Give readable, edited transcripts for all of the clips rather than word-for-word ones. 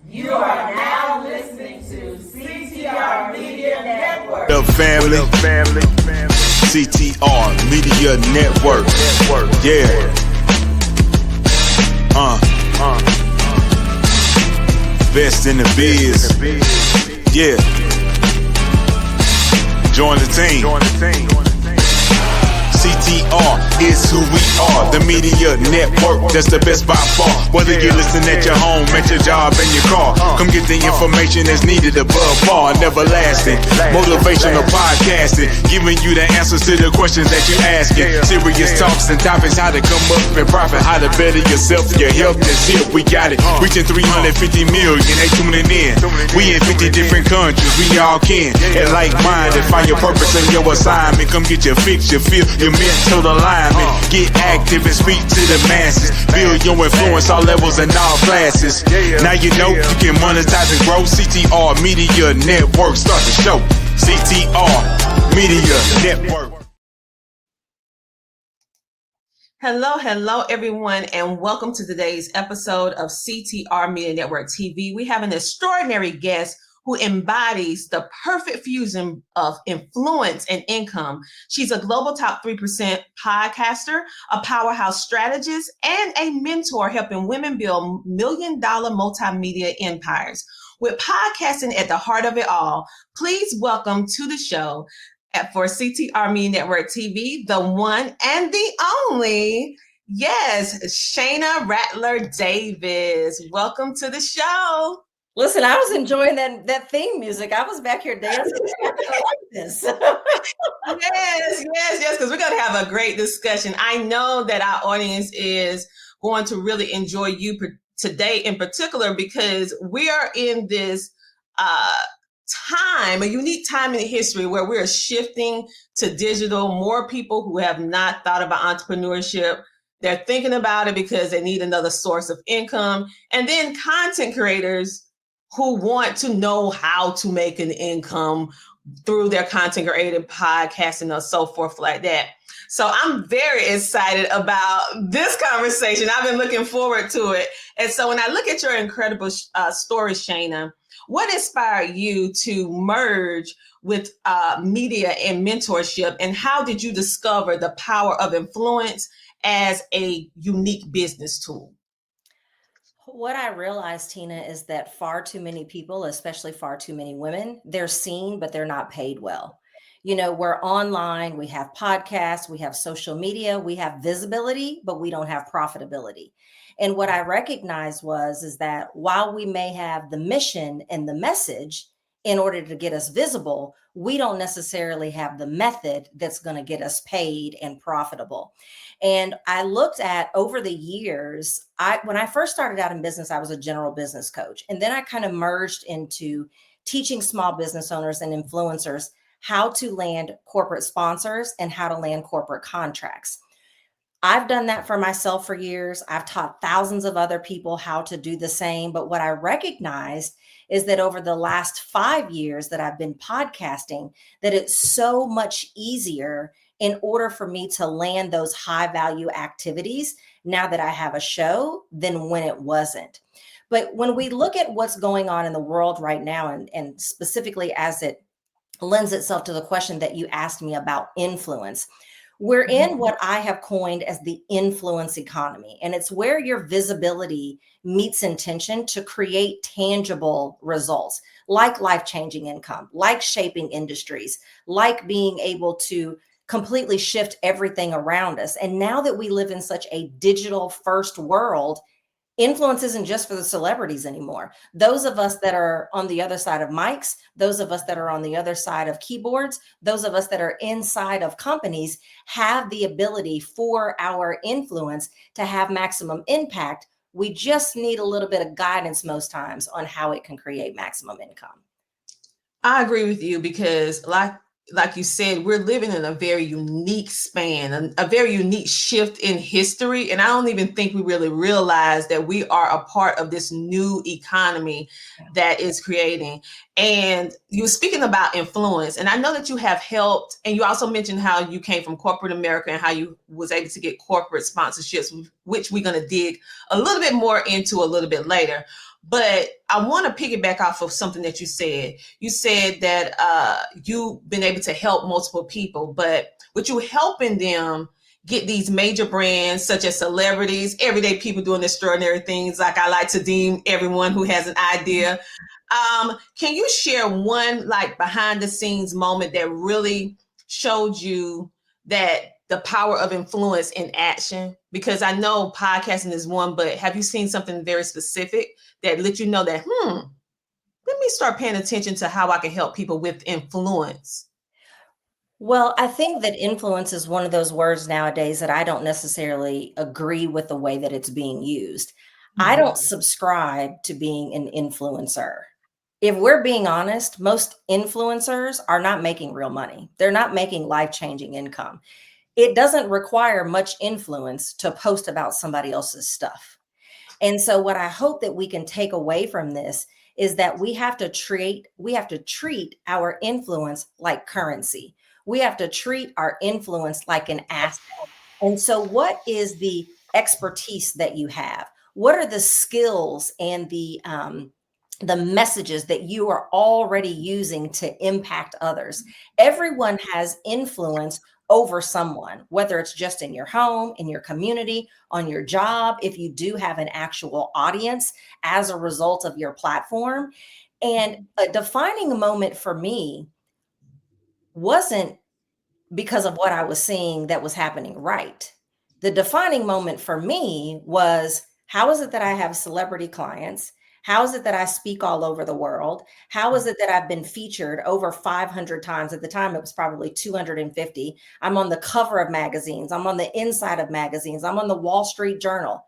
You are now listening to CTR Media Network. The family. CTR Media Network. Yeah. Best in the biz. Yeah. Join the team. CTR is who we are, the media network, that's the best by far. Whether you listen at your home, at your job, in your car, come get the information that's needed above par. Never lasting, motivational podcasting, giving you the answers to the questions that you're asking. Serious talks and topics, how to come up and profit, how to better yourself, your health is here, we got it. Reaching 350 million, they tuning in. We in 50 different countries, we all can. And like-minded, find your purpose and your assignment. Come get your fix, your feel, your mental alignment. Get active and speak to the masses. Build your influence all levels and all classes. Now you know you can monetize and grow. CTR Media Network, start the show. CTR Media Network. Hello, everyone, and welcome to today's episode of CTR Media Network TV. We have an extraordinary guest who embodies the perfect fusion of influence and income. She's a global top 3% podcaster, a powerhouse strategist, and a mentor helping women build million-dollar multimedia empires. With podcasting at the heart of it all, please welcome to the show for CTR Media Network TV, the one and the only, yes, Shayna Rattler Davis. Welcome to the show. Listen, I was enjoying that theme music. I was back here dancing. I like this. Yes, because we're going to have a great discussion. I know that our audience is going to really enjoy you today in particular, because we are in this time, a unique time in history where we're shifting to digital. More people who have not thought about entrepreneurship, they're thinking about it because they need another source of income. And then content creators who want to know how to make an income through their content creating, podcasting, or so forth like that. So I'm very excited about this conversation. I've been looking forward to it. And so when I look at your incredible story, Shayna, what inspired you to merge with media and mentorship? And how did you discover the power of influence as a unique business tool? What I realized, Tina, is that far too many people, especially far too many women, they're seen, but they're not paid well. You know, we're online, we have podcasts, we have social media, we have visibility, but we don't have profitability. And what I recognized is that while we may have the mission and the message in order to get us visible, we don't necessarily have the method that's going to get us paid and profitable. And I looked at over the years, when I first started out in business, I was a general business coach. And then I kind of merged into teaching small business owners and influencers how to land corporate sponsors and how to land corporate contracts. I've done that for myself for years. I've taught thousands of other people how to do the same. But what I recognized is that over the last 5 years that I've been podcasting, that it's so much easier in order for me to land those high value activities now that I have a show than when it wasn't. But when we look at what's going on in the world right now, and specifically as it lends itself to the question that you asked me about influence, we're in what I have coined as the influence economy. And it's where your visibility meets intention to create tangible results, like life-changing income, like shaping industries, like being able to completely shift everything around us. And now that we live in such a digital first world, influence isn't just for the celebrities anymore. Those of us that are on the other side of mics, those of us that are on the other side of keyboards, those of us that are inside of companies have the ability for our influence to have maximum impact. We just need a little bit of guidance most times on how it can create maximum income. I agree with you because like you said, we're living in a very unique span, a very unique shift in history. And I don't even think we really realize that we are a part of this new economy that is creating. And you were speaking about influence, and I know that you have helped, and you also mentioned how you came from corporate America and how you was able to get corporate sponsorships, which we're going to dig a little bit more into a little bit later. But I want to piggyback off of something that you said. You said that you've been able to help multiple people, but with you helping them get these major brands such as celebrities, everyday people doing extraordinary things, like I like to deem everyone who has an idea. Can you share one like behind the scenes moment that really showed you that the power of influence in action? Because I know podcasting is one, but have you seen something very specific that let you know that, let me start paying attention to how I can help people with influence? Well, I think that influence is one of those words nowadays that I don't necessarily agree with the way that it's being used. I don't subscribe to being an influencer. If we're being honest, most influencers are not making real money. They're not making life-changing income. It doesn't require much influence to post about somebody else's stuff. And so what I hope that we can take away from this is that we have to treat our influence like currency. We have to treat our influence like an asset. And so what is the expertise that you have? What are the skills and the messages that you are already using to impact others? Everyone has influence over someone, whether it's just in your home, in your community, on your job, if you do have an actual audience as a result of your platform. And a defining moment for me wasn't because of what I was seeing that was happening right. The defining moment for me was, how is it that I have celebrity clients? How is it that I speak all over the world? How is it that I've been featured over 500 times? At the time, it was probably 250. I'm on the cover of magazines. I'm on the inside of magazines. I'm on the Wall Street Journal.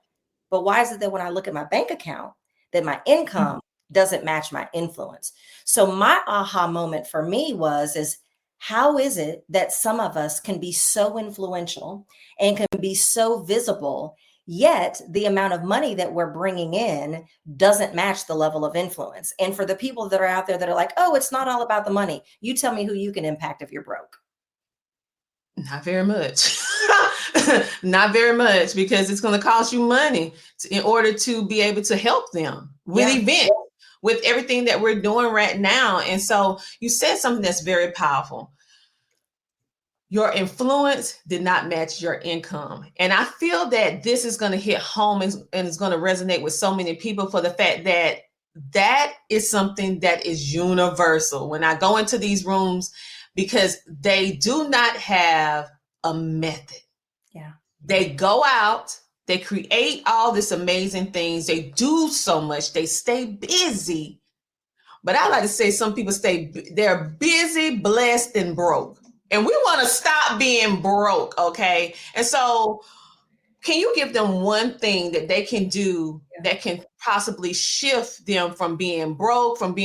But why is it that when I look at my bank account, that my income doesn't match my influence? So my aha moment for me is how is it that some of us can be so influential and can be so visible, yet the amount of money that we're bringing in doesn't match the level of influence? And for the people that are out there that are like, oh, it's not all about the money, you tell me who you can impact if you're broke. Not very much. Not very much, because it's going to cost you money in order to be able to help them with events, with everything that we're doing right now. And so you said something that's very powerful. Your influence did not match your income. And I feel that this is going to hit home and it's going to resonate with so many people, for the fact that that is something that is universal when I go into these rooms, because they do not have a method. Yeah. They go out, they create all this amazing things. They do so much. They stay busy. But I like to say some people they're busy, blessed, and broke. And we want to stop being broke, okay? And so can you give them one thing that they can do that can possibly shift them from being broke, from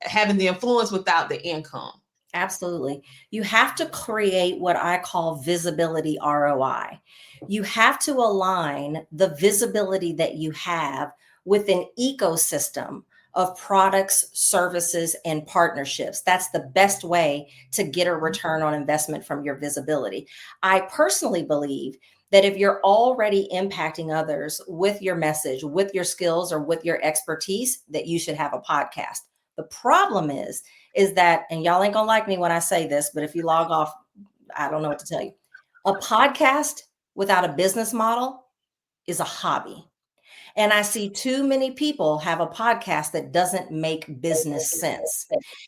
having the influence without the income? Absolutely. You have to create what I call visibility ROI. You have to align the visibility that you have with an ecosystem of products, services, and partnerships. That's the best way to get a return on investment from your visibility. I personally believe that if you're already impacting others with your message, with your skills, or with your expertise, that you should have a podcast. The problem is that, and y'all ain't gonna like me when I say this, but if you log off, I don't know what to tell you. A podcast without a business model is a hobby. And I see too many people have a podcast that doesn't make business sense.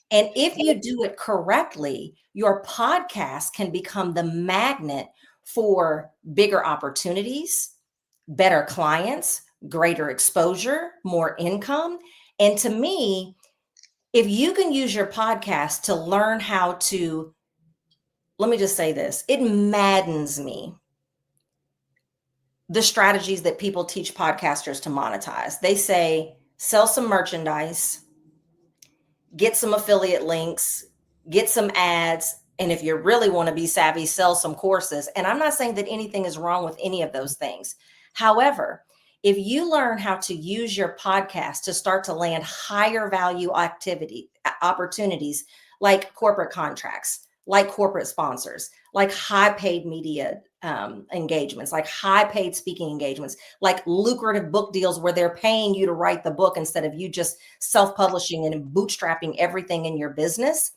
And if you do it correctly, your podcast can become the magnet for bigger opportunities, better clients, greater exposure, more income. And to me, if you can use your podcast to learn how to, let me just say this, it maddens me, the strategies that people teach podcasters to monetize. They say, sell some merchandise, get some affiliate links, get some ads. And if you really want to be savvy, sell some courses. And I'm not saying that anything is wrong with any of those things. However, if you learn how to use your podcast to start to land higher value opportunities like corporate contracts, like corporate sponsors, like high paid media engagements, like high paid speaking engagements, like lucrative book deals where they're paying you to write the book instead of you just self-publishing and bootstrapping everything in your business.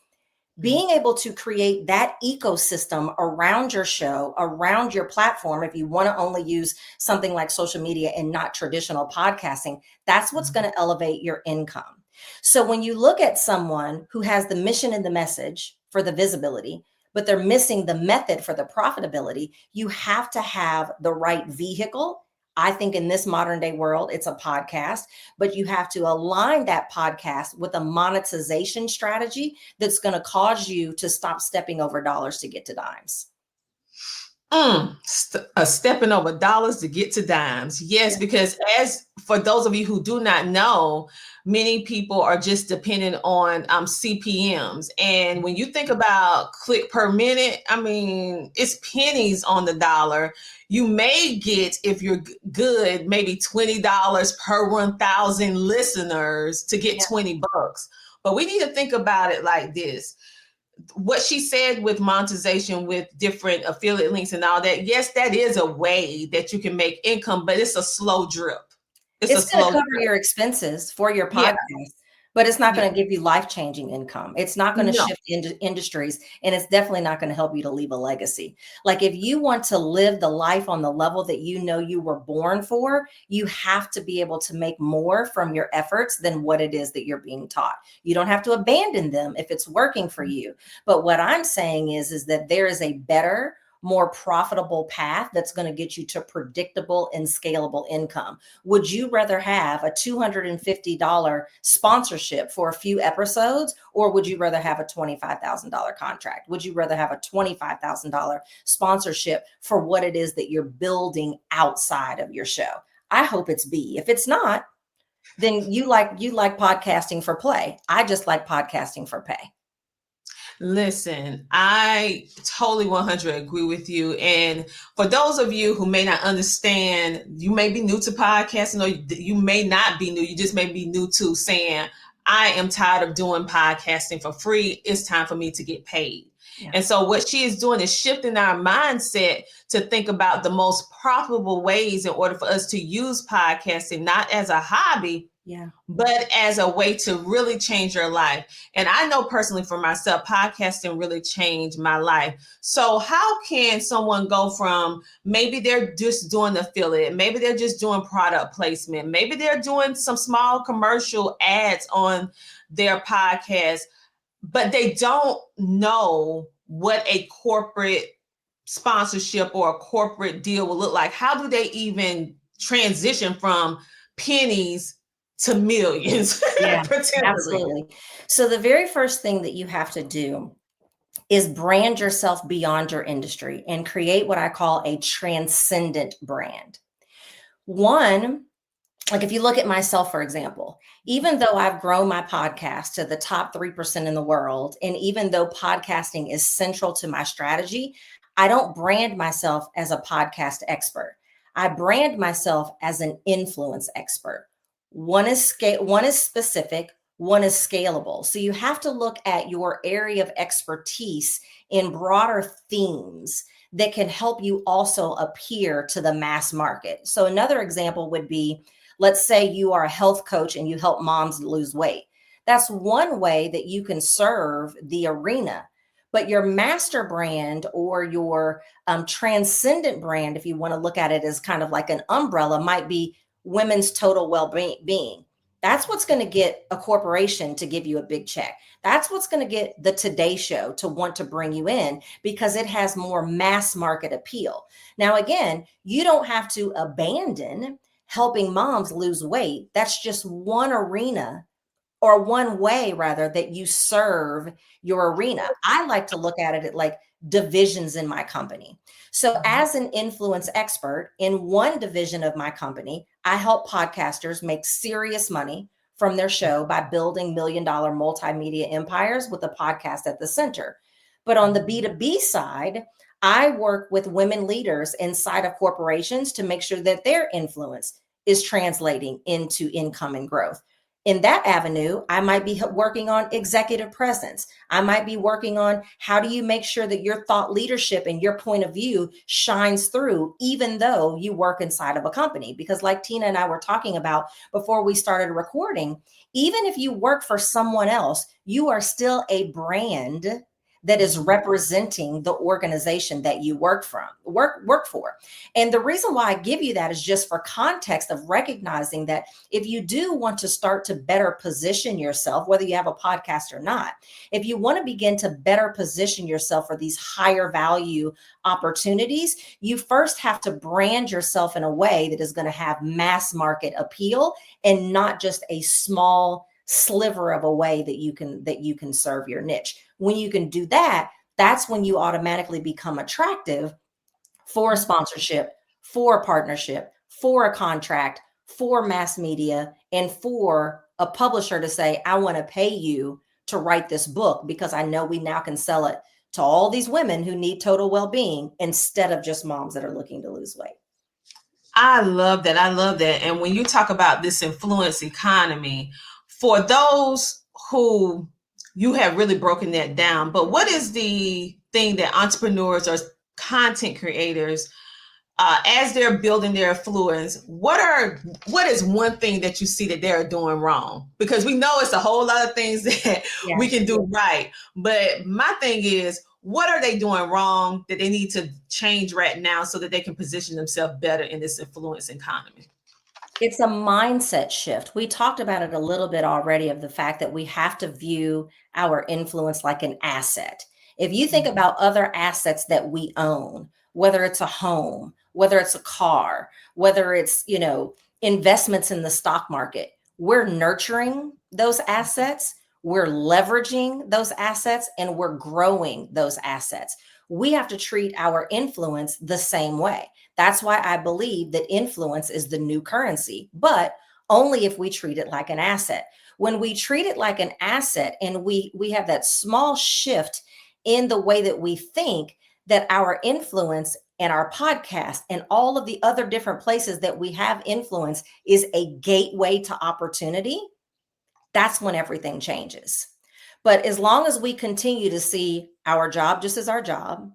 Being able to create that ecosystem around your show, around your platform, if you want to only use something like social media and not traditional podcasting, that's what's going to elevate your income. So when you look at someone who has the mission and the message for the visibility, but they're missing the method for the profitability, you have to have the right vehicle. I think in this modern day world, it's a podcast, but you have to align that podcast with a monetization strategy that's going to cause you to stop stepping over dollars to get to dimes. Stepping over dollars to get to dimes. Yes, because as for those of you who do not know, many people are just dependent on CPMs. And when you think about click per minute, I mean, it's pennies on the dollar. You may get, if you're good, maybe $20 per 1,000 listeners to get $20. But we need to think about it like this. What she said with monetization, with different affiliate links and all that, yes, that is a way that you can make income, but it's a slow drip. It's going to cover your expenses for your podcast, but it's not going to give you life-changing income. It's not going to shift into industries, and it's definitely not going to help you to leave a legacy. Like if you want to live the life on the level that you know you were born for, you have to be able to make more from your efforts than what it is that you're being taught. You don't have to abandon them if it's working for you. But what I'm saying is that there is a better, more profitable path that's going to get you to predictable and scalable income. Would you rather have a $250 sponsorship for a few episodes, or would you rather have a $25,000 contract? Would you rather have a $25,000 sponsorship for what it is that you're building outside of your show? I hope it's B. If it's not, then you like podcasting for play. I just like podcasting for pay. Listen, I totally 100 agree with you. And for those of you who may not understand, you may be new to podcasting, or you may not be new. You just may be new to saying, I am tired of doing podcasting for free. It's time for me to get paid. Yeah. And so what she is doing is shifting our mindset to think about the most profitable ways in order for us to use podcasting, not as a hobby, but as a way to really change your life. And I know personally for myself, podcasting really changed my life. So how can someone go from, maybe they're just doing affiliate, maybe they're just doing product placement, maybe they're doing some small commercial ads on their podcast, but they don't know what a corporate sponsorship or a corporate deal will look like? How do they even transition from pennies to millions? Yeah, absolutely. So the very first thing that you have to do is brand yourself beyond your industry and create what I call a transcendent brand. One, like if you look at myself, for example, even though I've grown my podcast to the top 3% in the world, and even though podcasting is central to my strategy, I don't brand myself as a podcast expert. I brand myself as an influence expert. One is specific, one is scalable. So you have to look at your area of expertise in broader themes that can help you also appear to the mass market. So another example would be, let's say you are a health coach and you help moms lose weight. That's one way that you can serve the arena. But your master brand or your transcendent brand, if you want to look at it as kind of like an umbrella, might be women's total well-being. That's what's going to get a corporation to give you a big check. That's what's going to get the Today Show to want to bring you in, because it has more mass market appeal. Now, again, you don't have to abandon helping moms lose weight. That's just one arena, or one way rather, that you serve your arena. I like to look at it like divisions in my company. So as an influence expert in one division of my company, I help podcasters make serious money from their show by building $1 million multimedia empires with a podcast at the center. But on the B2B side, I work with women leaders inside of corporations to make sure that their influence is translating into income and growth. In that avenue, I might be working on executive presence. I might be working on how do you make sure that your thought leadership and your point of view shines through, even though you work inside of a company. Because like Tina and I were talking about before we started recording, even if you work for someone else, you are still a brand that is representing the organization that you work for. And the reason why I give you that is just for context of recognizing that if you do want to start to better position yourself, whether you have a podcast or not, if you want to begin to better position yourself for these higher value opportunities, you first have to brand yourself in a way that is going to have mass market appeal and not just a small sliver of a way that you can serve your niche. When you can do that, that's when you automatically become attractive for a sponsorship, for a partnership, for a contract, for mass media, and for a publisher to say, I want to pay you to write this book because I know we now can sell it to all these women who need total well-being instead of just moms that are looking to lose weight. I love that. I love that. And when you talk about this influence economy, for those who you have really broken that down, but what is the thing that entrepreneurs or content creators, as they're building their influence, what is one thing that you see that they're doing wrong? Because we know it's a whole lot of things that we can do right. But my thing is, what are they doing wrong that they need to change right now so that they can position themselves better in this influence economy? It's a mindset shift. We talked about it a little bit already of the fact that we have to view our influence like an asset. If you think about other assets that we own, whether it's a home, whether it's a car, whether it's, investments in the stock market, we're nurturing those assets, we're leveraging those assets, and we're growing those assets. We have to treat our influence the same way. That's why I believe that influence is the new currency, but only if we treat it like an asset. When we treat it like an asset and we have that small shift in the way that we think, that our influence and our podcast and all of the other different places that we have influence is a gateway to opportunity, that's when everything changes. But as long as we continue to see our job just as our job,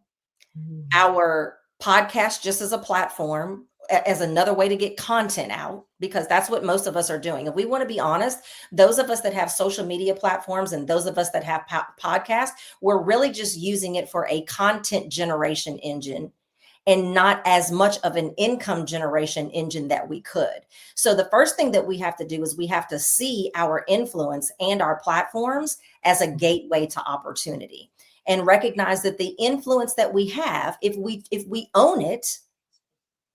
our podcast just as a platform, as another way to get content out, because that's what most of us are doing. If we want to be honest, those of us that have social media platforms and those of us that have podcasts, we're really just using it for a content generation engine and not as much of an income generation engine that we could. So the first thing that we have to do is we have to see our influence and our platforms as a gateway to opportunity, and recognize that the influence that we have, if we own it,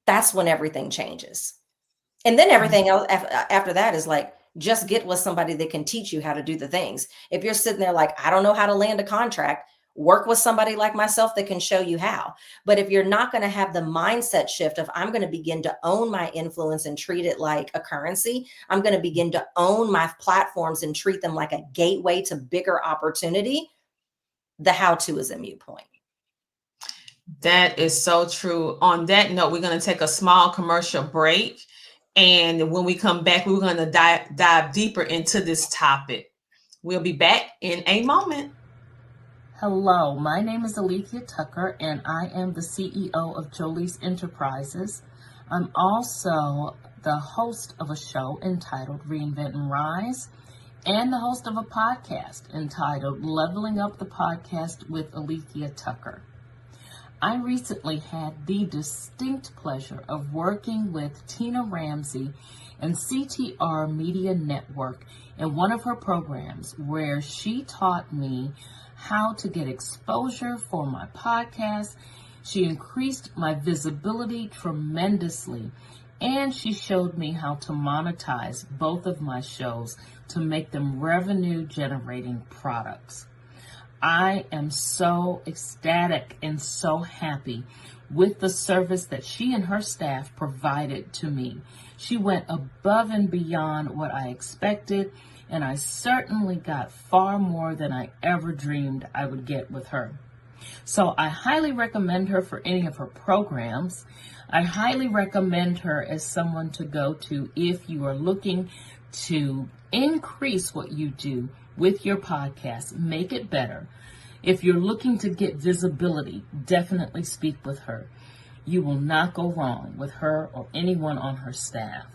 that's when everything changes. And then everything else after that is like, just get with somebody that can teach you how to do the things. If you're sitting there like, I don't know how to land a contract, work with somebody like myself that can show you how. But if you're not going to have the mindset shift of, I'm going to begin to own my influence and treat it like a currency, I'm going to begin to own my platforms and treat them like a gateway to bigger opportunity, the how-to is a moot point. That is so true. On that note, we're going to take a small commercial break. And when we come back, we're going to dive deeper into this topic. We'll be back in a moment. Hello, my name is Alethea Tucker, and I am the CEO of Jolie's Enterprises. I'm also the host of a show entitled Reinvent and Rise, and the host of a podcast entitled Leveling Up the Podcast with Alethea Tucker. I recently had the distinct pleasure of working with Tina Ramsey and CTR Media Network in one of her programs where she taught me how to get exposure for my podcast. She increased my visibility tremendously, and she showed me how to monetize both of my shows to make them revenue generating products. I am so ecstatic and so happy with the service that she and her staff provided to me. She went above and beyond what I expected, and I certainly got far more than I ever dreamed I would get with her. So I highly recommend her for any of her programs. I highly recommend her as someone to go to if you are looking to increase what you do with your podcast, make it better. If you're looking to get visibility, definitely speak with her. You will not go wrong with her or anyone on her staff.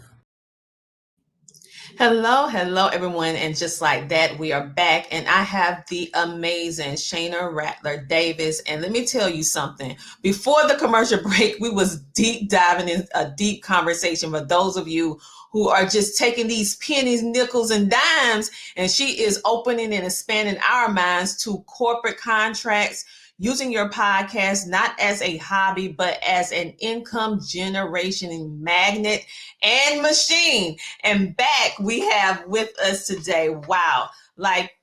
Hello, everyone. And just like that, we are back. And I have the amazing Shayna Rattler Davis. And let me tell you something. Before the commercial break, we was deep diving in a deep conversation for those of you who are just taking these pennies, nickels, and dimes. And she is opening and expanding our minds to corporate contracts, using your podcast not as a hobby, but as an income generation magnet and machine. And back we have with us today, wow, like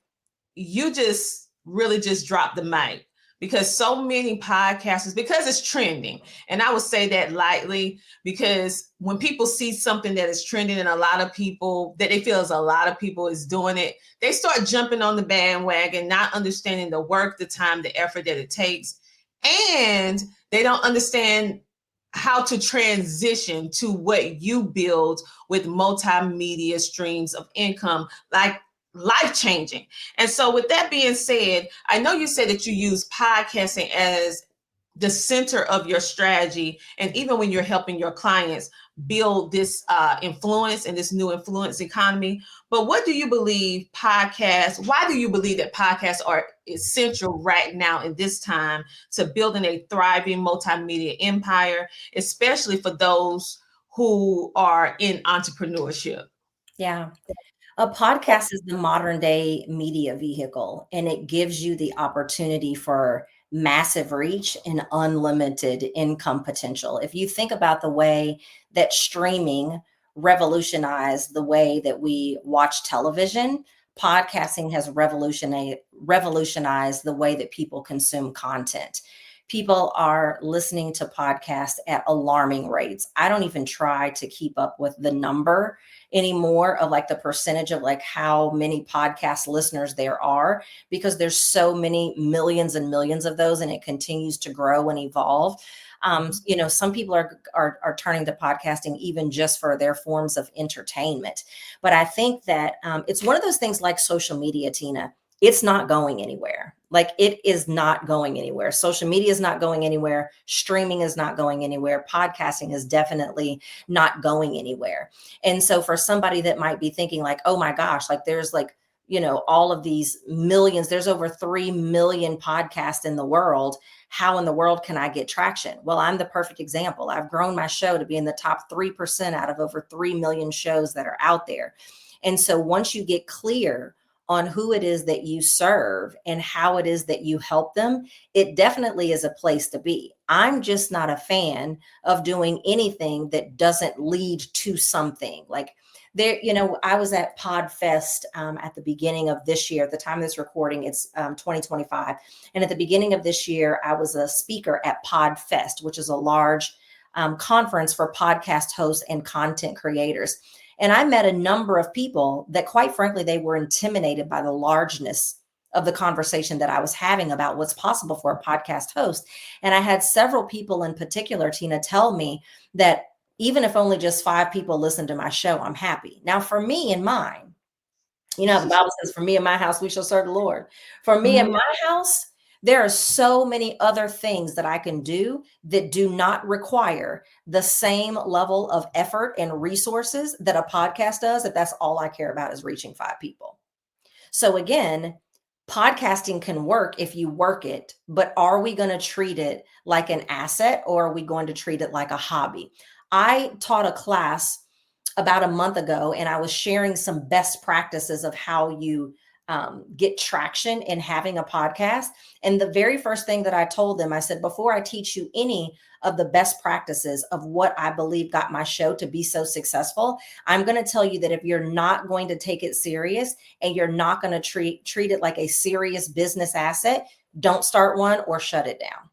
you just really just dropped the mic, because so many podcasters, because it's trending, and I would say that lightly, because when people see something that is trending and a lot of people that they feel as a lot of people is doing it, they start jumping on the bandwagon, not understanding the work, the time, the effort that it takes, and they don't understand how to transition to what you build with multimedia streams of income, like life-changing. And so with that being said, I know you said that you use podcasting as the center of your strategy, and even when you're helping your clients build this influence and this new influence economy. But what do you believe why do you believe that podcasts are essential right now in this time to building a thriving multimedia empire, especially for those who are in entrepreneurship? Yeah. A podcast is the modern day media vehicle, and it gives you the opportunity for massive reach and unlimited income potential. If you think about the way that streaming revolutionized the way that we watch television, podcasting has revolutionized the way that people consume content. People are listening to podcasts at alarming rates. I don't even try to keep up with the number anymore of like the percentage of like how many podcast listeners there are, because there's so many millions and millions of those, and it continues to grow and evolve. Some people are turning to podcasting even just for their forms of entertainment. But I think that it's one of those things like social media, Tina. It's not going anywhere. Like, it is not going anywhere. Social media is not going anywhere. Streaming is not going anywhere. Podcasting is definitely not going anywhere. And so for somebody that might be thinking like, oh my gosh, like there's like, all of these millions, there's over 3 million podcasts in the world. How in the world can I get traction? Well, I'm the perfect example. I've grown my show to be in the top 3% out of over 3 million shows that are out there. And so once you get clear on who it is that you serve and how it is that you help them, it definitely is a place to be. I'm just not a fan of doing anything that doesn't lead to something. Like there, I was at PodFest at the beginning of this year. At the time of this recording, it's 2025. And at the beginning of this year, I was a speaker at PodFest, which is a large conference for podcast hosts and content creators. And I met a number of people that, quite frankly, they were intimidated by the largeness of the conversation that I was having about what's possible for a podcast host. And I had several people in particular, Tina, tell me that even if only just 5 people listen to my show, I'm happy. Now, for me and mine, the Bible says, for me and my house, we shall serve the Lord. For me and my house, there are so many other things that I can do that do not require the same level of effort and resources that a podcast does, if that's all I care about is reaching 5 people. So again, podcasting can work if you work it, but are we going to treat it like an asset, or are we going to treat it like a hobby? I taught a class about a month ago, and I was sharing some best practices of how you get traction in having a podcast. And the very first thing that I told them, I said, before I teach you any of the best practices of what I believe got my show to be so successful, I'm going to tell you that if you're not going to take it serious and you're not going to treat it like a serious business asset, don't start one or shut it down.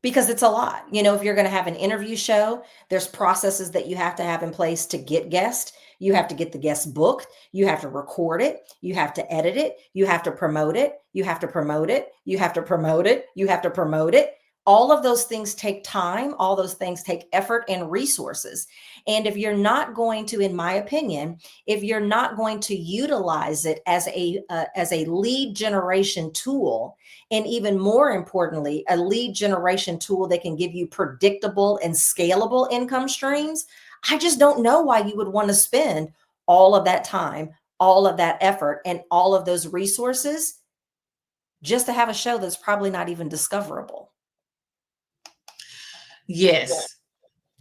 Because it's a lot. If you're going to have an interview show, there's processes that you have to have in place to get guests. You have to get the guest booked. You have to record it. You have to edit it. You have to promote it. You have to promote it. You have to promote it. You have to promote it. All of those things take time. All those things take effort and resources. And if you're not going to, in my opinion, if you're not going to utilize it as a lead generation tool, and even more importantly, a lead generation tool that can give you predictable and scalable income streams, I just don't know why you would want to spend all of that time, all of that effort, and all of those resources just to have a show that's probably not even discoverable. Yes.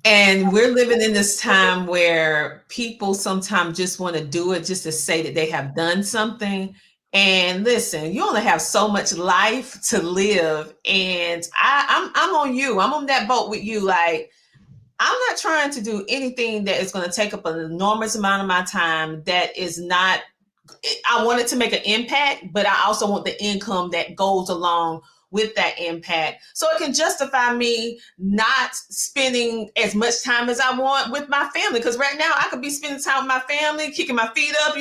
And we're living in this time where people sometimes just want to do it just to say that they have done something. And listen, you only have so much life to live. And I'm on you. I'm on that boat with you. Like, I'm not trying to do anything that is going to take up an enormous amount of my time that is not, I want it to make an impact, but I also want the income that goes along with that impact. So it can justify me not spending as much time as I want with my family. Because right now I could be spending time with my family, kicking my feet up,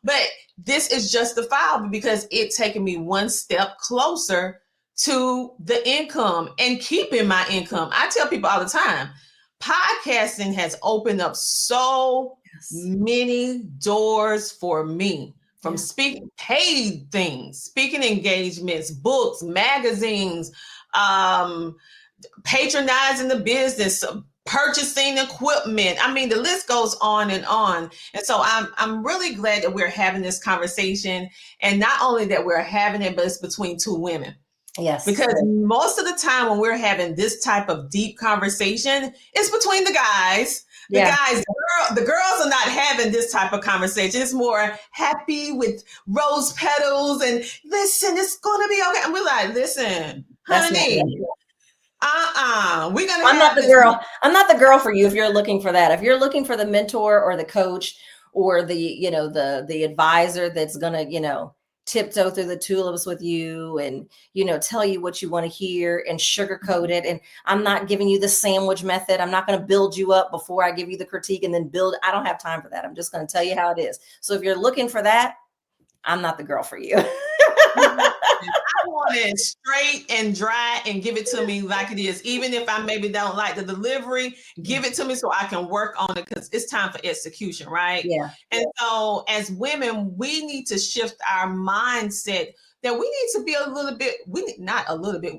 but this is justifiable because it's taking me one step closer to the income and keeping my income. I tell people all the time, podcasting has opened up so many doors for me, from speaking paid things, speaking engagements, books, magazines, patronizing the business, purchasing equipment. I mean, the list goes on and on. And so I'm really glad that we're having this conversation, and not only that we're having it, but it's between two women. Yes. Because most of the time when we're having this type of deep conversation, it's between the guys. The girls are not having this type of conversation. It's more happy with rose petals and listen, it's going to be okay. And we're like, listen, honey, we're going to I'm not the girl. I'm not the girl for you if you're looking for that. If you're looking for the mentor or the coach or the advisor that's going to, tiptoe through the tulips with you and, tell you what you want to hear and sugarcoat it. And I'm not giving you the sandwich method. I'm not going to build you up before I give you the critique and then build. I don't have time for that. I'm just going to tell you how it is. So if you're looking for that, I'm not the girl for you. I want it straight and dry and give it to me like it is. Even if I maybe don't like the delivery, give it to me so I can work on it, because it's time for execution, right? Yeah. And so as women, we need to shift our mindset that we need to be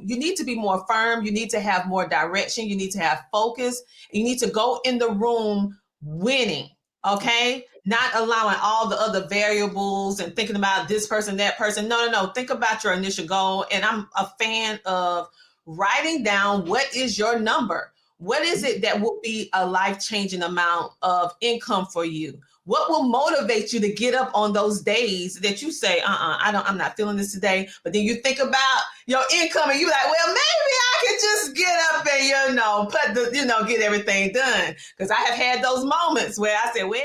you need to be more firm. You need to have more direction. You need to have focus. You need to go in the room winning. Okay. Not allowing all the other variables and thinking about this person, that person. No. Think about your initial goal. And I'm a fan of writing down, what is your number? What is it that will be a life-changing amount of income for you? What will motivate you to get up on those days that you say, I'm not feeling this today. But then you think about your income and you're like, well, maybe I could just get up and, get everything done. Because I have had those moments where I said, well,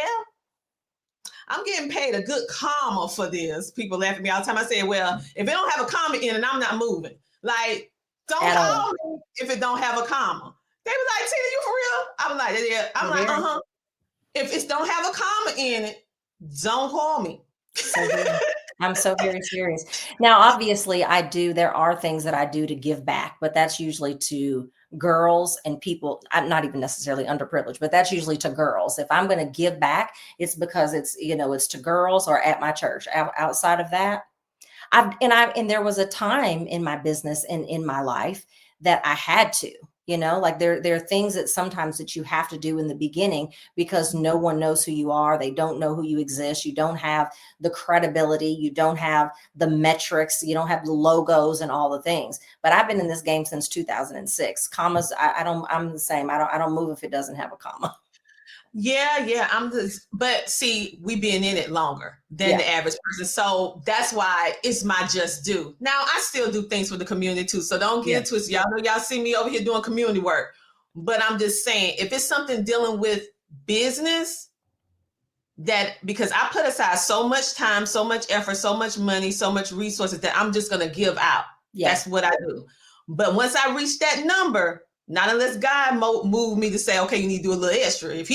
I'm getting paid a good comma for this. People laugh at me all the time. I say, well, if it don't have a comma in it, I'm not moving. Like, don't call me if it don't have a comma. They were like, Tina, you for real? I'm like, yeah. I'm like, uh-huh. If it don't have a comma in it, don't call me. I'm so very serious. Now, obviously, there are things that I do to give back, but that's usually to girls and people, I'm not even necessarily underprivileged, but that's usually to girls. If I'm going to give back, it's because it's to girls or at my church. Outside of that, there was a time in my business and in my life that I had to. Like there are things that sometimes that you have to do in the beginning because no one knows who you are. They don't know who you exist. You don't have the credibility. You don't have the metrics. You don't have the logos and all the things. But I've been in this game since 2006. Commas, I'm the same. I don't move if it doesn't have a comma. Yeah. But see, we been in it longer than the average person. So that's why it's my just due. Now, I still do things for the community too. So don't get it twisted. Y'all know y'all see me over here doing community work. But I'm just saying, if it's something dealing with business, because I put aside so much time, so much effort, so much money, so much resources that I'm just going to give out. That's what I do. But once I reach that number, not unless God move me to say, okay, you need to do a little extra. If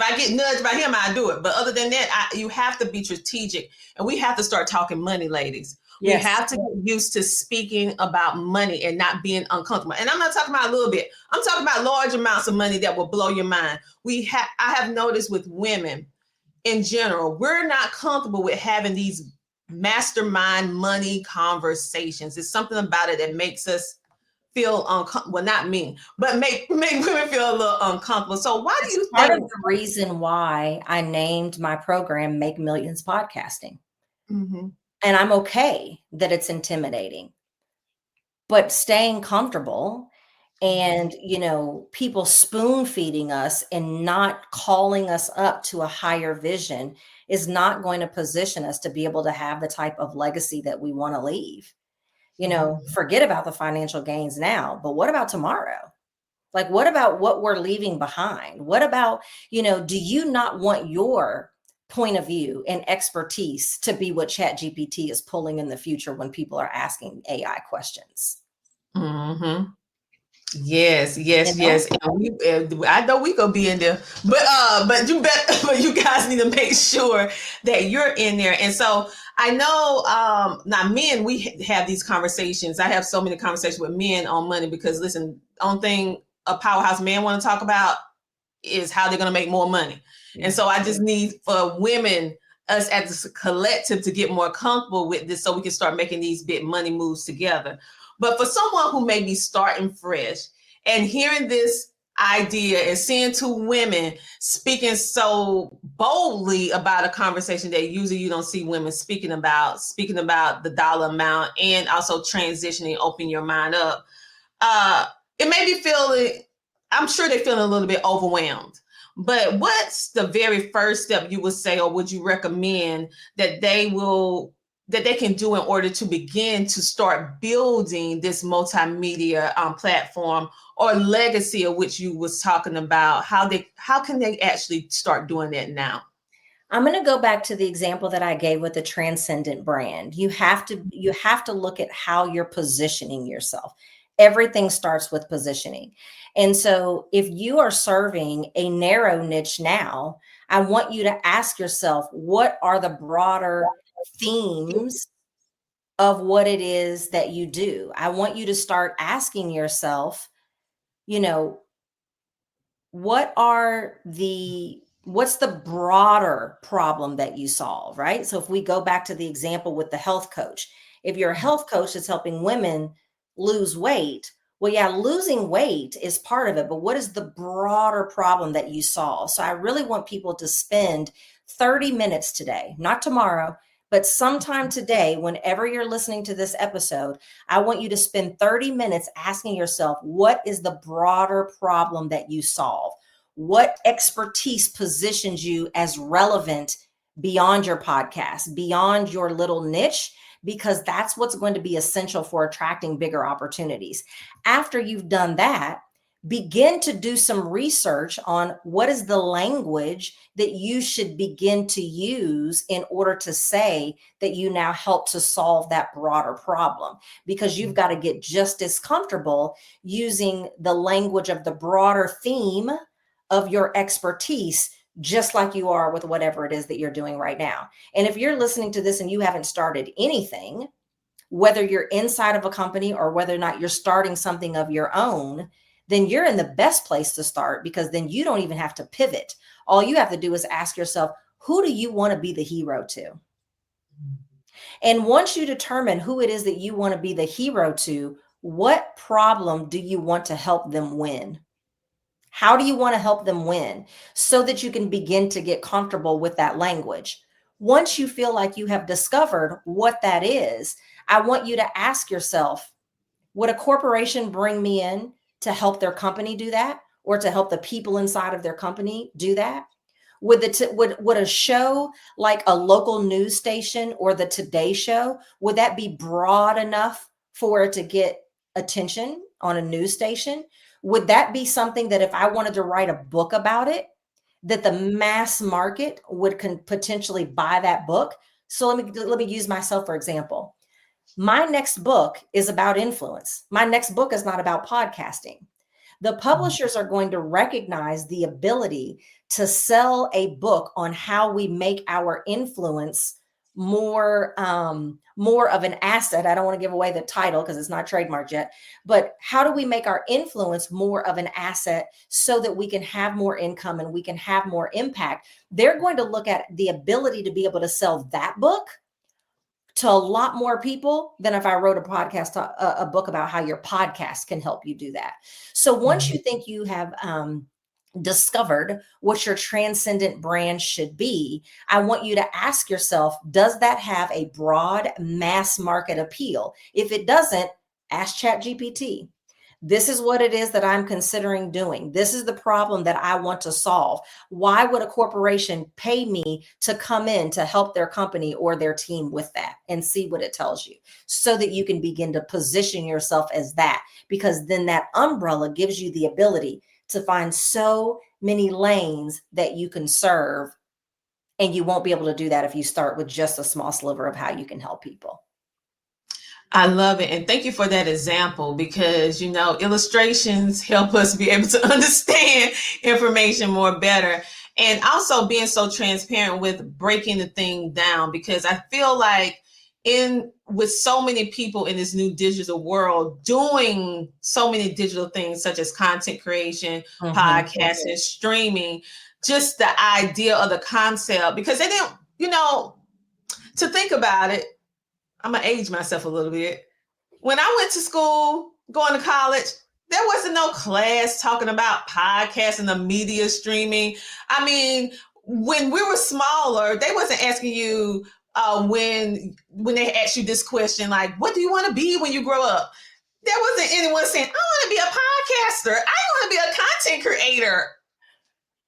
I get nudged by him, I do it. But other than that, you have to be strategic, and we have to start talking money, ladies. We Yes. have to get used to speaking about money and not being uncomfortable. And I'm not talking about a little bit. I'm talking about large amounts of money that will blow your mind. I have noticed with women in general, we're not comfortable with having these mastermind money conversations. It's something about it that makes us feel uncomfortable. Well, not me, but make women feel a little uncomfortable. So why do you Part of think? the reason why I named my program Make Millions Podcasting. Mhm. And I'm okay that it's intimidating, but staying comfortable and, people spoon feeding us and not calling us up to a higher vision is not going to position us to be able to have the type of legacy that we want to leave. Forget about the financial gains now, but what about tomorrow? Like, what about what we're leaving behind? What about, do you not want your point of view and expertise to be what ChatGPT is pulling in the future when people are asking AI questions? Mm-hmm. Yes, yes, You know? yes. And I know we gonna be in there, but but you guys need to make sure that you're in there. And so I know, now men, we have these conversations. I have so many conversations with men on money because listen, only thing a powerhouse man want to talk about is how they're gonna make more money. And so I just need for women, us as a collective, to get more comfortable with this so we can start making these big money moves together. But for someone who may be starting fresh and hearing this idea and seeing two women speaking so boldly about a conversation that usually you don't see women speaking about the dollar amount and also transitioning, open your mind up. It may be feeling, I'm sure they're feeling a little bit overwhelmed. But what's the very first step you would say, or would you recommend that they can do in order to begin to start building this multimedia platform or legacy of which you was talking about? How can they actually start doing that now? I'm going to go back to the example that I gave with the transcendent brand. You have to look at how you're positioning yourself. Everything starts with positioning. And so if you are serving a narrow niche now, I want you to ask yourself, what are the broader themes of what it is that you do? I want you to start asking yourself, you know, what's the broader problem that you solve, right? So if we go back to the example with the health coach, if you're a health coach that's helping women lose weight, well, yeah, losing weight is part of it, but what is the broader problem that you solve? So I really want people to spend 30 minutes today, not tomorrow, but sometime today, whenever you're listening to this episode, I want you to spend 30 minutes asking yourself, what is the broader problem that you solve? What expertise positions you as relevant beyond your podcast, beyond your little niche? Because that's what's going to be essential for attracting bigger opportunities. After you've done that, begin to do some research on what is the language that you should begin to use in order to say that you now help to solve that broader problem, because you've got to get just as comfortable using the language of the broader theme of your expertise, just like you are with whatever it is that you're doing right now. And if you're listening to this and you haven't started anything, whether you're inside of a company or whether or not you're starting something of your own, then you're in the best place to start, because then you don't even have to pivot. All you have to do is ask yourself, who do you want to be the hero to? And once you determine who it is that you want to be the hero to, what problem do you want to help them win? How do you want to help them win so that you can begin to get comfortable with that language? Once you feel like you have discovered what that is, I want you to ask yourself, would a corporation bring me in to help their company do that, or to help the people inside of their company do that? Would a show like a local news station or the Today Show, would that be broad enough for it to get attention on a news station? Would that be something that if I wanted to write a book about it, that the mass market would potentially buy that book? So let me use myself for example. My next book is about influence. My next book is not about podcasting. The publishers are going to recognize the ability to sell a book on how we make our influence more of an asset? I don't want to give away the title because it's not trademarked yet, but how do we make our influence more of an asset so that we can have more income and we can have more impact? They're going to look at the ability to be able to sell that book to a lot more people than if I wrote a book about how your podcast can help you do that. So once you think you have discovered what your transcendent brand should be, I want you to ask yourself, does that have a broad mass market appeal? If it doesn't, ask ChatGPT. This is what it is that I'm considering doing. This is the problem that I want to solve. Why would a corporation pay me to come in to help their company or their team with that? And see what it tells you so that you can begin to position yourself as that, because then that umbrella gives you the ability to find so many lanes that you can serve. And you won't be able to do that if you start with just a small sliver of how you can help people. I love it. And thank you for that example, because, illustrations help us be able to understand information more better. And also being so transparent with breaking the thing down, because I feel like with so many people in this new digital world doing so many digital things such as content creation, podcasting, streaming, just the idea of the concept, because they didn't, to think about it, I'm going to age myself a little bit. When I went to school, going to college, there wasn't no class talking about podcasts and the media streaming. I mean, when we were smaller, they wasn't asking you when they asked you this question, like, what do you want to be when you grow up? There wasn't anyone saying, I want to be a podcaster. I want to be a content creator.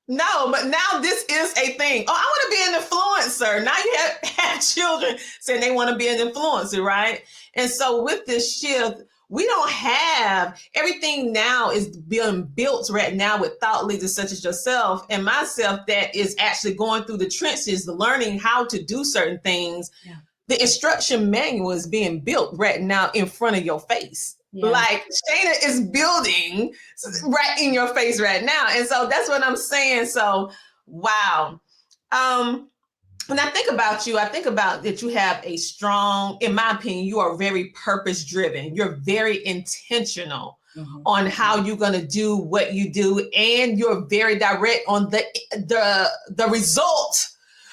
No, but now this is a thing. Oh, I want to be an influencer. Now you have children saying they want to be an influencer, right? And so with this shift, we don't have everything now is being built right now with thought leaders such as yourself and myself that is actually going through the trenches, learning how to do certain things. Yeah. The instruction manual is being built right now in front of your face. Yeah. Like Shayna is building right in your face right now. And so that's what I'm saying. So, wow. When I think about you, I think about that you have a strong, in my opinion, you are very purpose driven. You're very intentional on how you're going to do what you do. And you're very direct on the result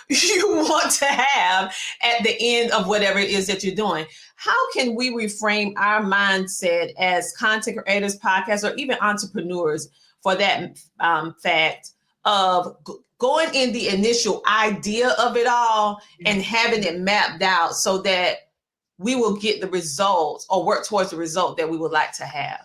you want to have at the end of whatever it is that you're doing. How can we reframe our mindset as content creators, podcasters, or even entrepreneurs for that fact of going in the initial idea of it all and having it mapped out so that we will get the results or work towards the result that we would like to have?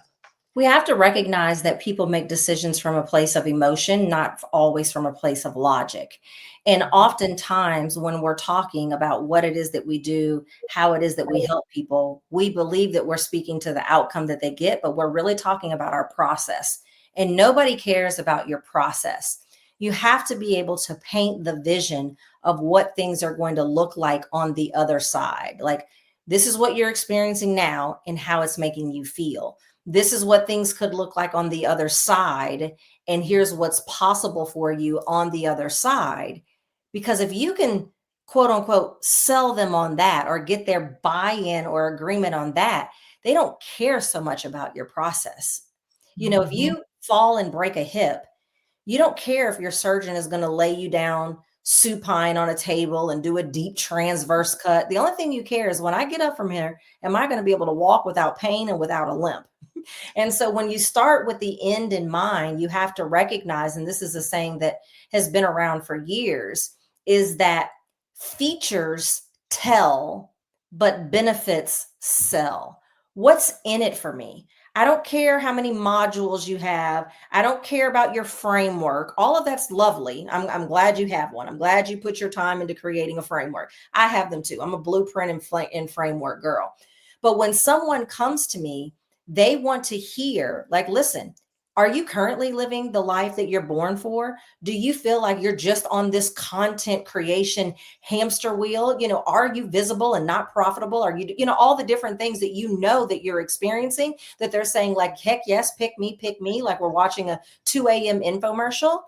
We have to recognize that people make decisions from a place of emotion, not always from a place of logic. And oftentimes when we're talking about what it is that we do, how it is that we help people, we believe that we're speaking to the outcome that they get, but we're really talking about our process. And nobody cares about your process. You have to be able to paint the vision of what things are going to look like on the other side. Like, this is what you're experiencing now and how it's making you feel. This is what things could look like on the other side. And here's what's possible for you on the other side. Because if you can, quote unquote, sell them on that or get their buy-in or agreement on that, they don't care so much about your process. You know, if you fall and break a hip, you don't care if your surgeon is going to lay you down supine on a table and do a deep transverse cut. The only thing you care is, when I get up from here, am I going to be able to walk without pain and without a limp? And so when you start with the end in mind, you have to recognize, and this is a saying that has been around for years, is that features tell, but benefits sell. What's in it for me? I don't care how many modules you have. I don't care about your framework. All of that's lovely. I'm glad you have one. I'm glad you put your time into creating a framework. I have them too. I'm a blueprint and framework girl. But when someone comes to me, they want to hear, like, listen, are you currently living the life that you're born for? Do you feel like you're just on this content creation hamster wheel? You know, are you visible and not profitable? Are you, all the different things that that you're experiencing, that they're saying like, heck yes, pick me, like we're watching a 2 a.m. infomercial.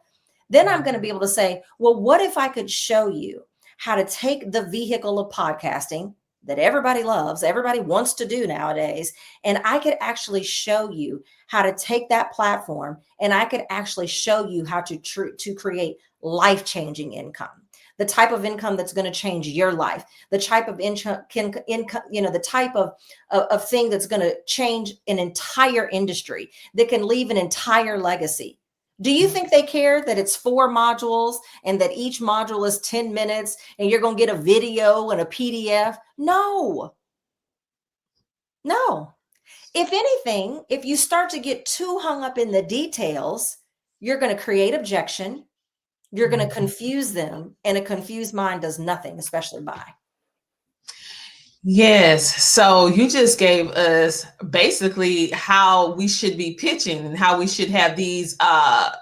Then I'm going to be able to say, well, what if I could show you how to take the vehicle of podcasting that everybody loves, everybody wants to do nowadays. And I could actually show you how to take that platform, and I could actually show you how to create life-changing income. The type of income that's going to change your life, the type of income, the type of thing that's going to change an entire industry, that can leave an entire legacy. Do you think they care that it's 4 modules and that each module is 10 minutes and you're going to get a video and a PDF? No. If anything, if you start to get too hung up in the details, you're going to create objection. You're going to confuse them, and a confused mind does nothing, especially buy. Yes. So you just gave us basically how we should be pitching and how we should have these, I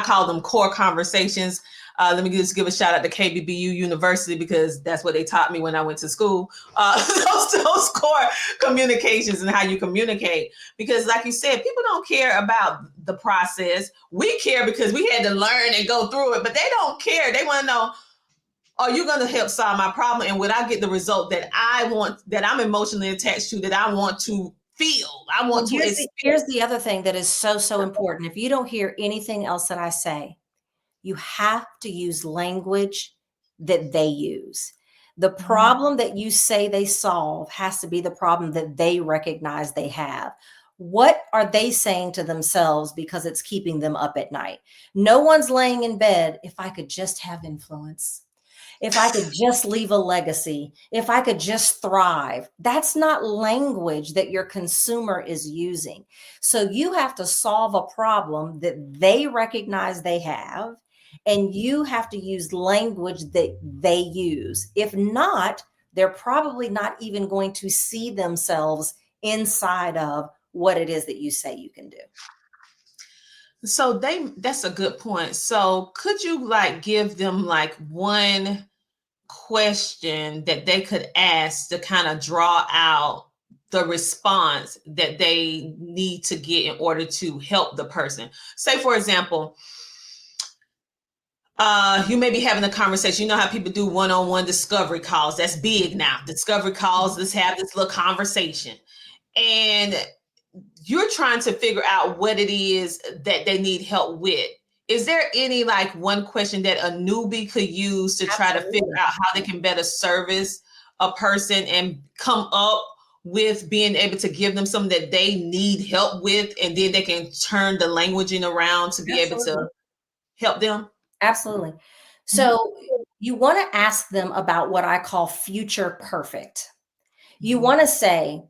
call them core conversations. Let me just give a shout out to KBBU University, because that's what they taught me when I went to school. Those core communications and how you communicate, because like you said, people don't care about the process. We care because we had to learn and go through it, but they don't care. They want to know, are you going to help solve my problem? And would I get the result that I want, that I'm emotionally attached to, that I want to feel? I want to experience. Here's the other thing that is so important. If you don't hear anything else that I say, you have to use language that they use. The problem that you say they solve has to be the problem that they recognize they have. What are they saying to themselves because it's keeping them up at night? No one's laying in bed, if I could just have influence, if I could just leave a legacy, if I could just thrive. That's not language that your consumer is using. So you have to solve a problem that they recognize they have, and you have to use language that they use. If not, they're probably not even going to see themselves inside of what it is that you say you can do. So that's a good point. So could you like give them like one question that they could ask to kind of draw out the response that they need to get in order to help the person? Say, for example, you may be having a conversation. You know how people do one-on-one discovery calls. That's big now. Discovery calls, let's have this little conversation. And you're trying to figure out what it is that they need help with. Is there any like one question that a newbie could use to try to figure out how they can better service a person and come up with being able to give them something that they need help with, and then they can turn the languaging around to be able to help them? Absolutely. So you want to ask them about what I call future perfect. You want to say,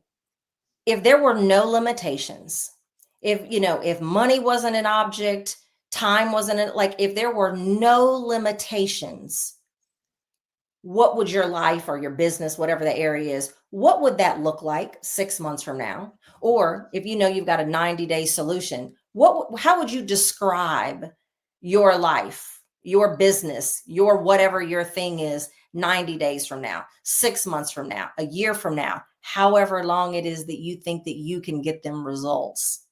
if there were no limitations, if money wasn't an object, time wasn't like, if there were no limitations, what would your life or your business, whatever the area is, what would that look like 6 months from now? Or if you've got a 90-day solution, how would you describe your life, your business, your whatever your thing is 90 days from now, 6 months from now, a year from now, however long it is that you think that you can get them results?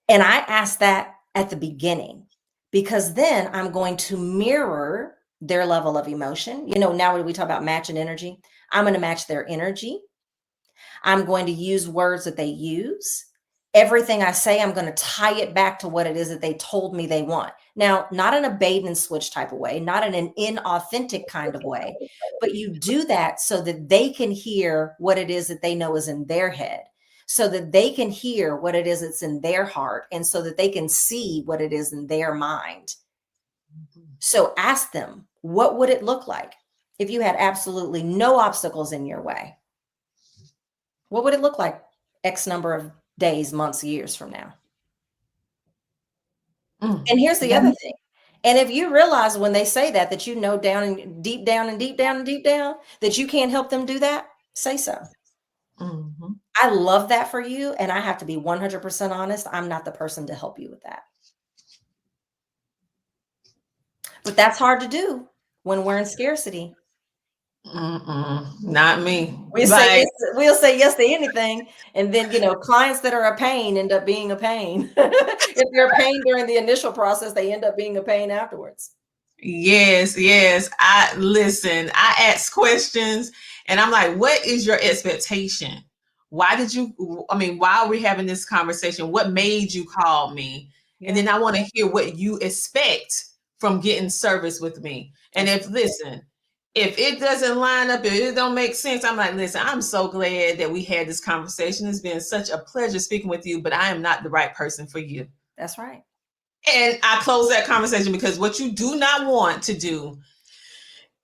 And I ask that at the beginning, because then I'm going to mirror their level of emotion. Now when we talk about matching energy, I'm going to match their energy. I'm going to use words that they use. Everything I say, I'm going to tie it back to what it is that they told me they want. Now, not in a bait and switch type of way, not in an inauthentic kind of way, but you do that so that they can hear what it is that they know is in their head, so that they can hear what it is that's in their heart, and so that they can see what it is in their mind. So ask them, what would it look like if you had absolutely no obstacles in your way? What would it look like X number of days, months, years from now? And here's the other thing. And if you realize when they say that down and deep down and deep down and deep down, that you can't help them do that, say so. I love that for you. And I have to be 100% honest. I'm not the person to help you with that. But that's hard to do when we're in scarcity. Not me. We'll say yes to anything. And then, clients that are a pain end up being a pain. If they're a pain during the initial process, they end up being a pain afterwards. Yes, yes. I ask questions and I'm like, what is your expectation? Why are we having this conversation? What made you call me? And Yeah. then I want to hear what you expect from getting service with me. And if it doesn't line up, if it don't make sense, I'm like, listen, I'm so glad that we had this conversation. It's been such a pleasure speaking with you, but I am not the right person for you. That's right. And I close that conversation because what you do not want to do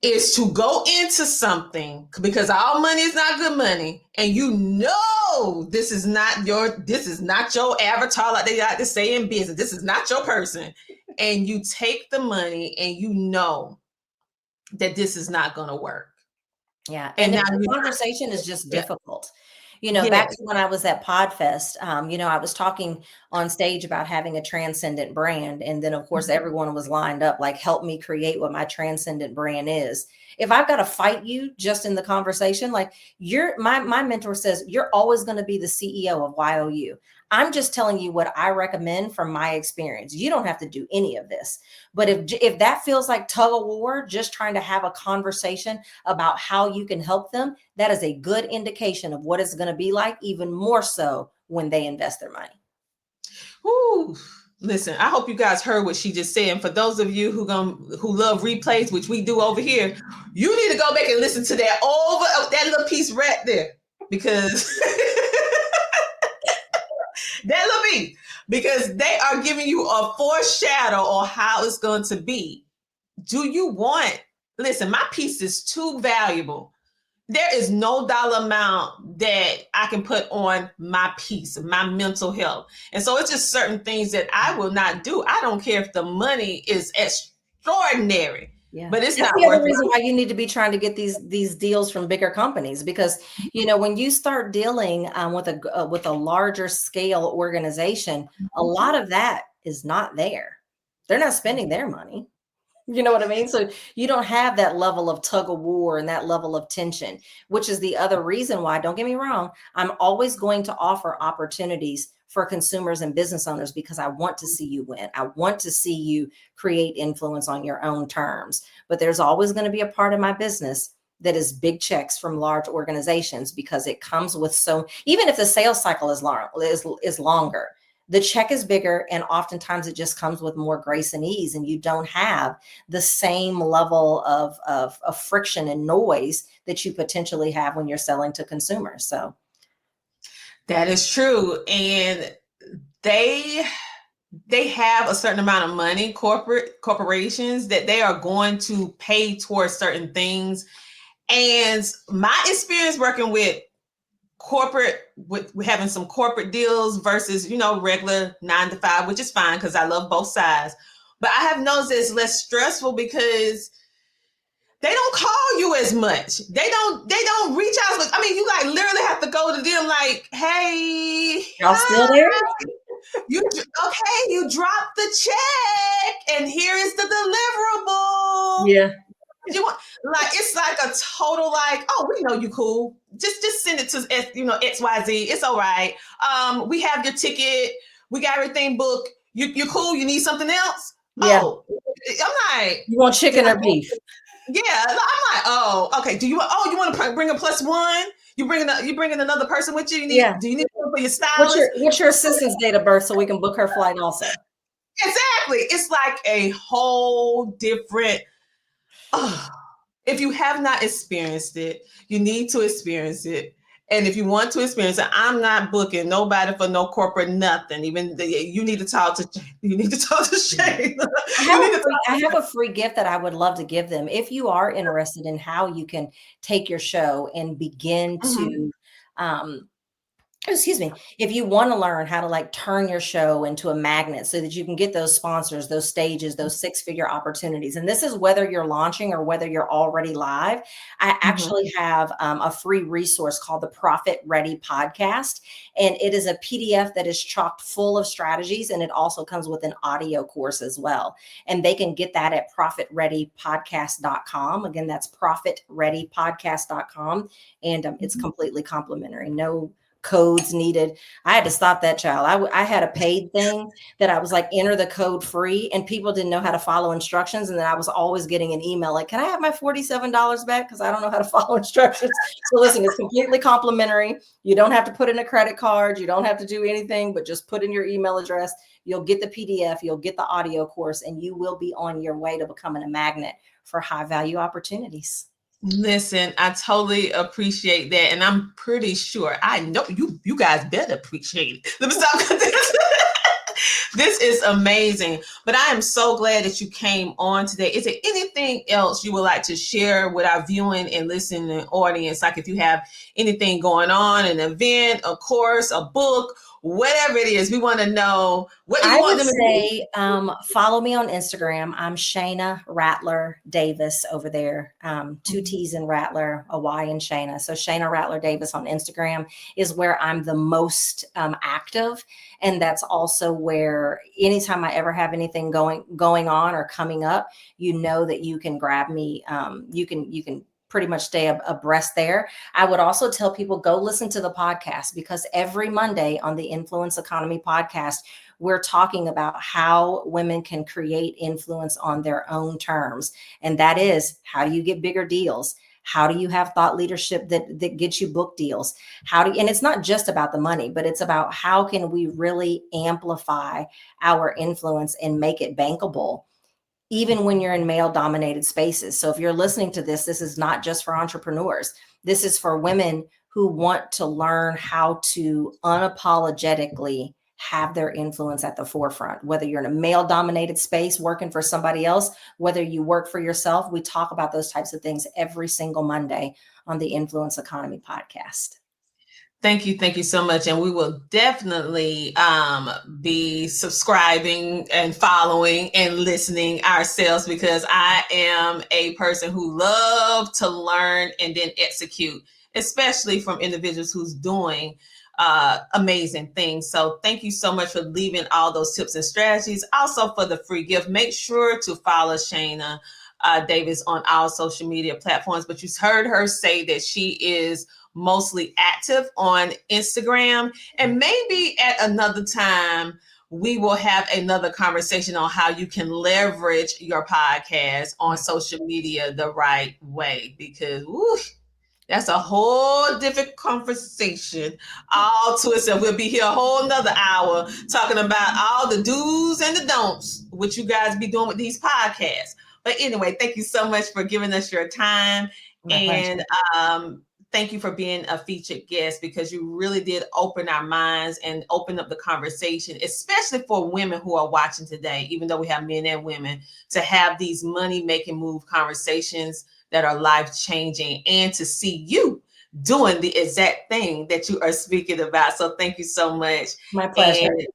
is to go into something because all money is not good money, and this is not your avatar, like they like to say in business. This is not your person, and you take the money and you know that this is not going to work. Yeah. And And if now the you, conversation is just yeah, difficult, back yes, to when I was at Podfest, I was talking on stage about having a transcendent brand. And then, of course, everyone was lined up, like, help me create what my transcendent brand is. If I've got to fight you just in the conversation, like my mentor says, you're always going to be the CEO of YOU. I'm just telling you what I recommend from my experience. You don't have to do any of this. But if that feels like tug of war, just trying to have a conversation about how you can help them, that is a good indication of what it's going to be like, even more so when they invest their money. Whew. Listen, I hope you guys heard what she just said. And for those of you who love replays, which we do over here, you need to go back and listen to that little piece right there, because that little piece, because they are giving you a foreshadow on how it's going to be. Listen, my piece is too valuable. There is no dollar amount that I can put on my peace, my mental health. And so it's just certain things that I will not do. I don't care if the money is extraordinary, Yeah. but it's That's not the other worth reason it. why you need to be trying to get these deals from bigger companies, because when you start dealing with a larger scale organization, a lot of that is not there. They're not spending their money. You know what I mean? So you don't have that level of tug of war and that level of tension, which is the other reason why, don't get me wrong, I'm always going to offer opportunities for consumers and business owners, because I want to see you win. I want to see you create influence on your own terms. But there's always going to be a part of my business that is big checks from large organizations, because it comes with even if the sales cycle is longer, the check is bigger, and oftentimes it just comes with more grace and ease, and you don't have the same level of friction and noise that you potentially have when you're selling to consumers. So That is true. And they have a certain amount of money, corporations, that they are going to pay towards certain things. And my experience working with having some corporate deals versus regular 9 to 5, which is fine because I love both sides, but I have noticed it's less stressful because they don't call you as much. They don't reach out. You like literally have to go to them like, hey, y'all still there? you dropped the check and here is the deliverable. Yeah. You want, like, it's like a total, like, oh, we know you cool. Just send it to XYZ. It's all right. We have your ticket. We got everything booked. You're cool. You need something else? Yeah. Oh, I'm like, You want chicken or beef? yeah. I'm like, oh, okay. You want to bring a +1? You bringing another person with you? Do you need one for your stylist? What's your assistant's date of birth so we can book her flight also? Exactly. It's like a whole different. If you have not experienced it, you need to experience it. And if you want to experience it, I'm not booking nobody for no corporate nothing. You need to talk to Shayna. I have a free gift that I would love to give them. If you are interested in how you can take your show and begin to if you want to learn how to turn your show into a magnet so that you can get those sponsors, those stages, those 6-figure opportunities. And this is whether you're launching or whether you're already live. I actually have a free resource called the Profit Ready Podcast. And it is a PDF that is chocked full of strategies. And it also comes with an audio course as well. And they can get that at profitreadypodcast.com. Again, that's profitreadypodcast.com. And it's completely complimentary. No codes needed. I had to stop that, child. I had a paid thing that I was like, enter the code free, and people didn't know how to follow instructions. And then I was always getting an email like, can I have my $47 back? Because I don't know how to follow instructions. So listen, it's completely complimentary. You don't have to put in a credit card. You don't have to do anything, but just put in your email address. You'll get the PDF, you'll get the audio course, and you will be on your way to becoming a magnet for high value opportunities. Listen, I totally appreciate that. And I'm pretty sure, I know you guys better appreciate it. Let me stop. This is amazing. But I am so glad that you came on today. Is there anything else you would like to share with our viewing and listening audience? Like if you have anything going on, an event, a course, a book, whatever it is, we want to know what you want them to say. Follow me on Instagram. I'm Shayna Rattler Davis over there. Two T's in Rattler, a Y in Shayna. So Shayna Rattler Davis on Instagram is where I'm the most active. And that's also where anytime I ever have anything going on or coming up, you know that you can grab me. You can pretty much stay abreast there. I would also tell people, go listen to the podcast, because every Monday on the Influence Economy podcast, we're talking about how women can create influence on their own terms. And that is, how do you get bigger deals? How do you have thought leadership that gets you book deals? And it's not just about the money, but it's about how can we really amplify our influence and make it bankable, even when you're in male dominated spaces. So if you're listening to this, this is not just for entrepreneurs. This is for women who want to learn how to unapologetically have their influence at the forefront, whether you're in a male dominated space working for somebody else, whether you work for yourself. We talk about those types of things every single Monday on the Influence Economy podcast. Thank you. Thank you so much. And we will definitely be subscribing and following and listening ourselves, because I am a person who loves to learn and then execute, especially from individuals who's doing amazing things. So thank you so much for leaving all those tips and strategies. Also for the free gift, make sure to follow Shayna Davis on all social media platforms. But you heard her say that she is mostly active on Instagram, and maybe at another time we will have another conversation on how you can leverage your podcast on social media the right way, because that's a whole different conversation all to itself. We'll be here a whole nother hour talking about all the do's and the don'ts, which you guys be doing with these podcasts. But anyway, thank you so much for giving us your time. And thank you for being a featured guest, because you really did open our minds and open up the conversation, especially for women who are watching today, even though we have men and women, to have these money-making move conversations that are life-changing, and to see you doing the exact thing that you are speaking about. So thank you so much. My pleasure. And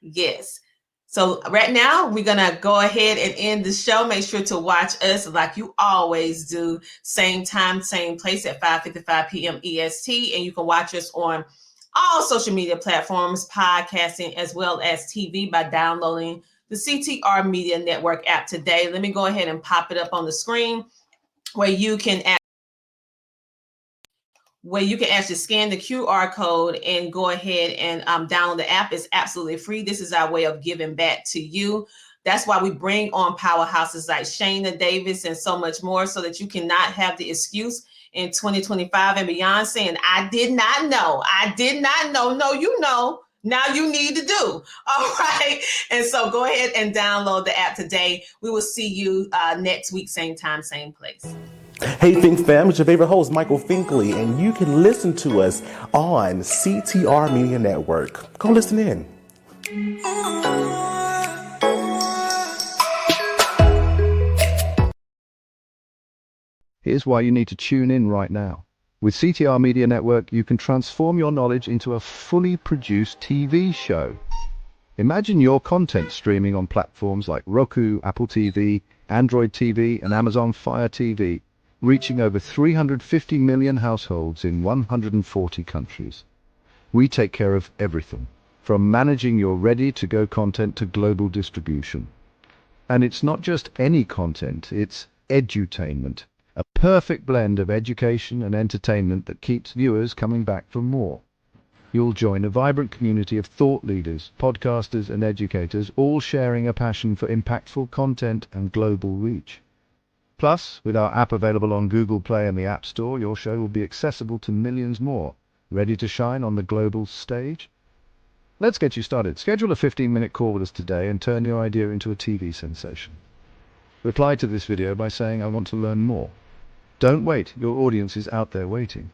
yes. So right now, we're going to go ahead and end the show. Make sure to watch us like you always do. Same time, same place at 5:55 p.m. EST. And you can watch us on all social media platforms, podcasting, as well as TV by downloading the CTR Media Network app today. Let me go ahead and pop it up on the screen where you can actually scan the QR code and go ahead and download the app. It's absolutely free. This is our way of giving back to you. That's why we bring on powerhouses like Shayna Davis and so much more, so that you cannot have the excuse in 2025 and beyond saying, I did not know. No, you know. Now you need to do. All right. And so go ahead and download the app today. We will see you next week, same time, same place. Hey Think Fam, it's your favorite host, Michael Finkley, and you can listen to us on CTR Media Network. Go listen in. Here's why you need to tune in right now. With CTR Media Network, you can transform your knowledge into a fully produced TV show. Imagine your content streaming on platforms like Roku, Apple TV, Android TV, and Amazon Fire TV, reaching over 350 million households in 140 countries. We take care of everything, from managing your ready-to-go content to global distribution. And it's not just any content, it's edutainment, a perfect blend of education and entertainment that keeps viewers coming back for more. You'll join a vibrant community of thought leaders, podcasters, and educators, all sharing a passion for impactful content and global reach. Plus, with our app available on Google Play and the App Store, your show will be accessible to millions more, ready to shine on the global stage. Let's get you started. Schedule a 15-minute call with us today and turn your idea into a TV sensation. Reply to this video by saying, "I want to learn more." Don't wait, your audience is out there waiting.